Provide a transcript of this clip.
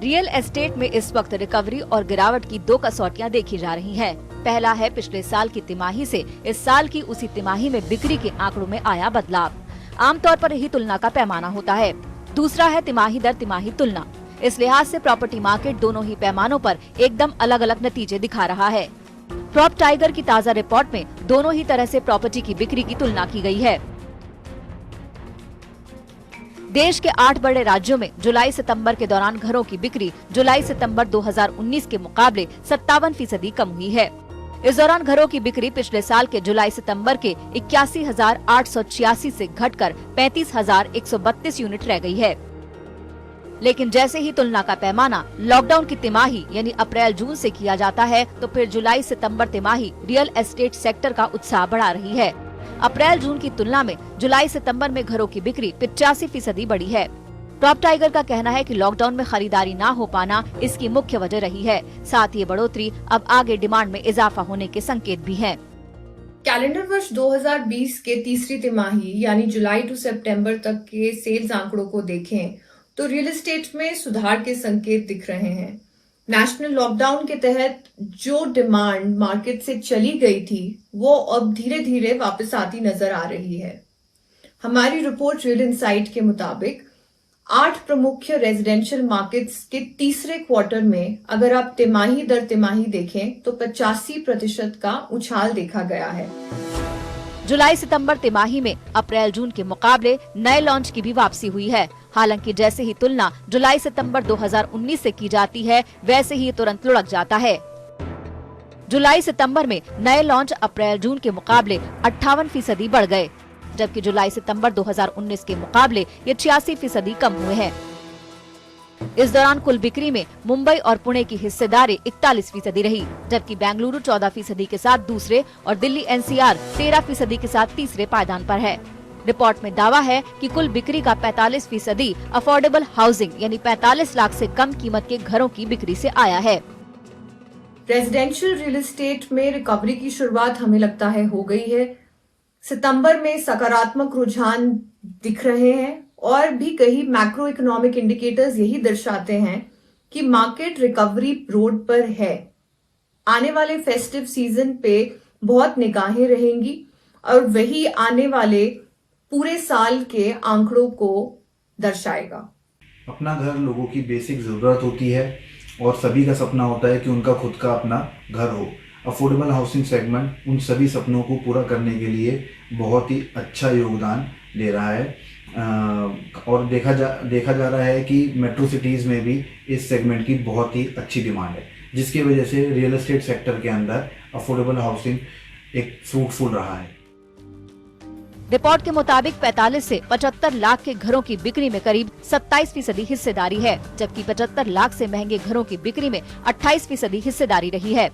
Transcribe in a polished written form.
Real estate में इस वक्त रिकवरी और गिरावट की दो कसौटियां देखी जा रही हैं। पहला है पिछले साल की तिमाही से इस साल की उसी तिमाही में बिक्री के आंकड़ों में आया बदलाव। आमतौर पर यही तुलना का पैमाना होता है। दूसरा है तिमाही दर तिमाही तुलना। इस लिहाज से प्रॉपर्टी मार्केट दोनों ही पैमानों पर एकदम अलग अलग नतीजे दिखा रहा है। प्रॉप टाइगर की ताज़ा रिपोर्ट में दोनों ही तरह से प्रॉपर्टी की बिक्री की तुलना की गई है। देश के 8 बड़े राज्यों में जुलाई सितंबर के दौरान घरों की बिक्री जुलाई सितंबर 2019 के मुकाबले 57% कम हुई है। इस दौरान घरों की बिक्री पिछले साल के जुलाई सितंबर के 81,886 से घटकर 35,132 यूनिट रह गई है। लेकिन जैसे ही तुलना का पैमाना लॉकडाउन की तिमाही यानी अप्रैल जून से किया जाता है, तो फिर जुलाई सितंबर तिमाही रियल एस्टेट सेक्टर का उत्साह बढ़ा रही है। अप्रैल जून की तुलना में जुलाई सितंबर में घरों की बिक्री 85% बढ़ी है। प्रॉप टाइगर का कहना है कि लॉकडाउन में खरीदारी ना हो पाना इसकी मुख्य वजह रही है। साथ ही बढ़ोतरी अब आगे डिमांड में इजाफा होने के संकेत भी हैं। कैलेंडर वर्ष 2020 के तीसरी तिमाही यानी जुलाई टू सितंबर तक के सेल्स आंकड़ों को देखें तो रियल एस्टेट में सुधार के संकेत दिख रहे हैं। नेशनल लॉकडाउन के तहत जो डिमांड मार्केट से चली गई थी वो अब धीरे धीरे वापस आती नजर आ रही है। हमारी रिपोर्ट रियल इनसाइट के मुताबिक 8 प्रमुख रेजिडेंशियल मार्केट्स के तीसरे क्वार्टर में अगर आप तिमाही दर तिमाही देखें तो 85% का उछाल देखा गया है। जुलाई सितंबर तिमाही में अप्रैल जून के मुकाबले नए लॉन्च की भी वापसी हुई है। हालांकि जैसे ही तुलना जुलाई सितंबर 2019 से की जाती है, वैसे ही तुरंत लुढ़क जाता है। जुलाई सितंबर में नए लॉन्च अप्रैल जून के मुकाबले 58% बढ़ गए, जबकि जुलाई सितंबर 2019 के मुकाबले ये 86% कम हुए हैं। इस दौरान कुल बिक्री में मुंबई और पुणे की हिस्सेदारी 41% रही, जबकि बेंगलुरु 14% के साथ दूसरे और दिल्ली एनसीआर 13% के साथ तीसरे पायदान पर है। रिपोर्ट में दावा है कि कुल बिक्री का 45% अफोर्डेबल हाउसिंग यानी 45 लाख से कम कीमत के घरों की बिक्री से आया है। रेजिडेंशियल रियल एस्टेट में रिकवरी की शुरुआत हमें लगता है हो गई है। सितंबर में सकारात्मक रुझान दिख रहे हैं और भी कई मैक्रो इकोनॉमिक इंडिकेटर्स यही दर्शाते हैं कि मार्केट रिकवरी रोड पर है। आने वाले फेस्टिव सीजन पे बहुत निगाहें रहेंगी और वही आने वाले पूरे साल के आंकड़ों को दर्शाएगा। अपना घर लोगों की बेसिक ज़रूरत होती है और सभी का सपना होता है कि उनका खुद का अपना घर हो। अफोर्डेबल हाउसिंग सेगमेंट उन सभी सपनों को पूरा करने के लिए बहुत ही अच्छा योगदान दे रहा है और देखा जा रहा है कि मेट्रो सिटीज़ में भी इस सेगमेंट की बहुत ही अच्छी डिमांड है, जिसकी वजह से रियल एस्टेट सेक्टर के अंदर अफोर्डेबल हाउसिंग एक फ्रूटफुल रहा है। रिपोर्ट के मुताबिक 45 से 75 लाख के घरों की बिक्री में करीब 27% हिस्सेदारी है, जबकि 75 लाख से महंगे घरों की बिक्री में 28% हिस्सेदारी रही है।